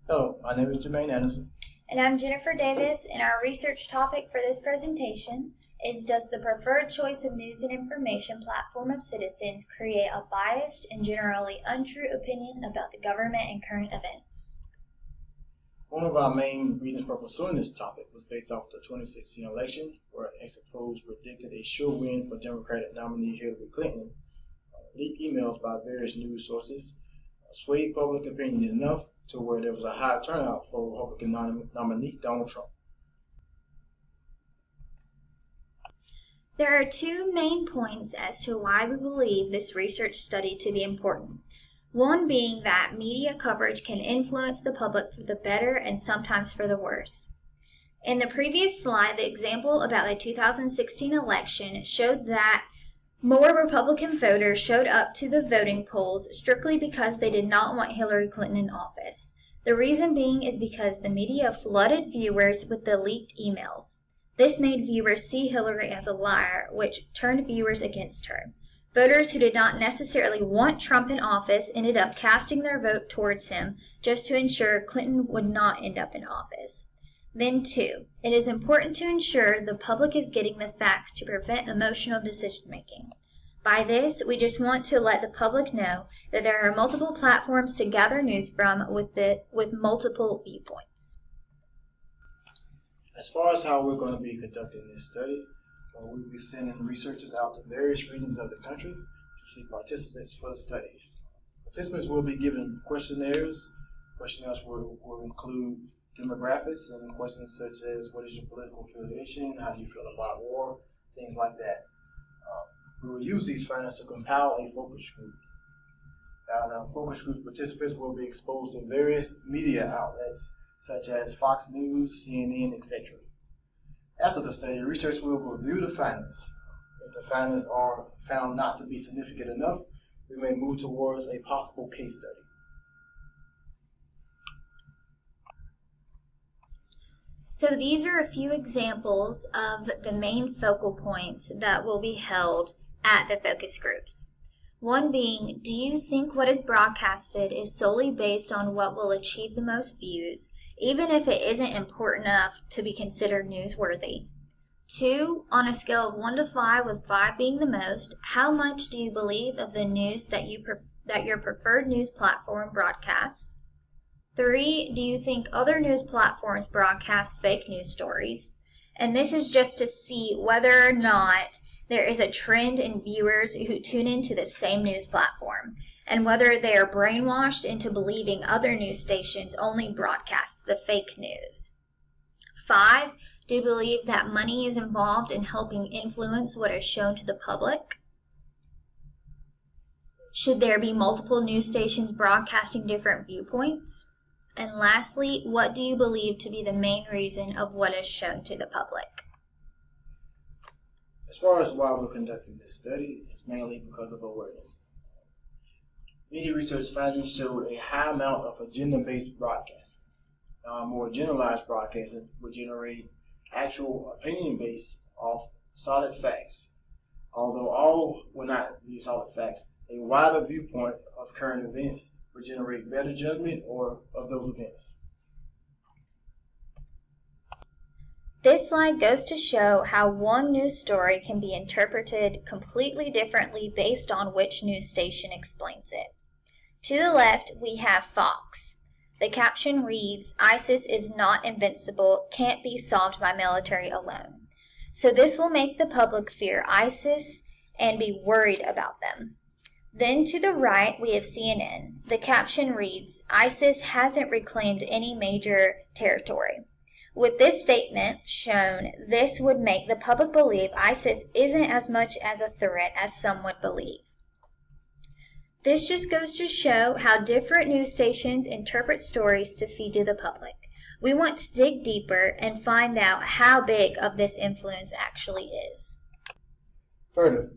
Hello, my name is Jermaine Anderson. And I'm Jennifer Davis, and our research topic for this presentation is: does the preferred choice of news and information platform of citizens create a biased and generally untrue opinion about the government and current events? One of our main reasons for pursuing this topic was based off the 2016 election, where exit polls predicted a sure win for Democratic nominee Hillary Clinton. Leaked emails by various news sources swayed public opinion enough to where there was a high turnout for Republican nominee Donald Trump. There are two main points as to why we believe this research study to be important. One being that media coverage can influence the public for the better and sometimes for the worse. In the previous slide, the example about the 2016 election showed that more Republican voters showed up to the voting polls strictly because they did not want Hillary Clinton in office. The reason being is because the media flooded viewers with the leaked emails. This made viewers see Hillary as a liar, which turned viewers against her. Voters who did not necessarily want Trump in office ended up casting their vote towards him just to ensure Clinton would not end up in office. Then, two, it is important to ensure the public is getting the facts to prevent emotional decision-making. By this, we just want to let the public know that there are multiple platforms to gather news from with multiple viewpoints. As far as how we're going to be conducting this study, we'll be sending researchers out to various regions of the country to seek participants for the study. Participants will be given questionnaires. Questionnaires will include demographics and questions such as: what is your political affiliation, how do you feel about war, things like that. We will use these findings to compile a focus group. The focus group participants will be exposed to various media outlets such as Fox News, CNN, etc. After the study, researchers will review the findings. If the findings are found not to be significant enough, we may move towards a possible case study. So these are a few examples of the main focal points that will be held at the focus groups. One being, do you think what is broadcasted is solely based on what will achieve the most views, even if it isn't important enough to be considered newsworthy? 2, on a scale of 1 to 5, with 5 being the most, how much do you believe of the news that your preferred news platform broadcasts? 3, do you think other news platforms broadcast fake news stories? And this is just to see whether or not there is a trend in viewers who tune into the same news platform, and whether they are brainwashed into believing other news stations only broadcast the fake news. 5, do you believe that money is involved in helping influence what is shown to the public? Should there be multiple news stations broadcasting different viewpoints? And lastly, what do you believe to be the main reason of what is shown to the public? As far as why we're conducting this study, it's mainly because of awareness. Media research findings showed a high amount of agenda-based broadcasting. More generalized broadcasting would generate actual opinion based off solid facts. Although all will not be solid facts, a wider viewpoint of current events would generate better judgment of those events. This slide goes to show how one news story can be interpreted completely differently based on which news station explains it. To the left, we have Fox. The caption reads, "ISIS is not invincible, can't be solved by military alone." So this will make the public fear ISIS and be worried about them. Then to the right, we have CNN. The caption reads, "ISIS hasn't reclaimed any major territory." With this statement shown, this would make the public believe ISIS isn't as much as a threat as some would believe. This just goes to show how different news stations interpret stories to feed to the public. We want to dig deeper and find out how big of this influence actually is. Further,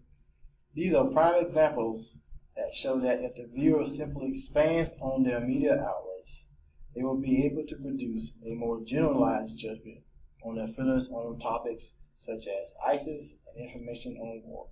these are prime examples that show that if the viewer simply expands on their media outlets, they will be able to produce a more generalized judgment on their feelings on topics such as ISIS and information on war.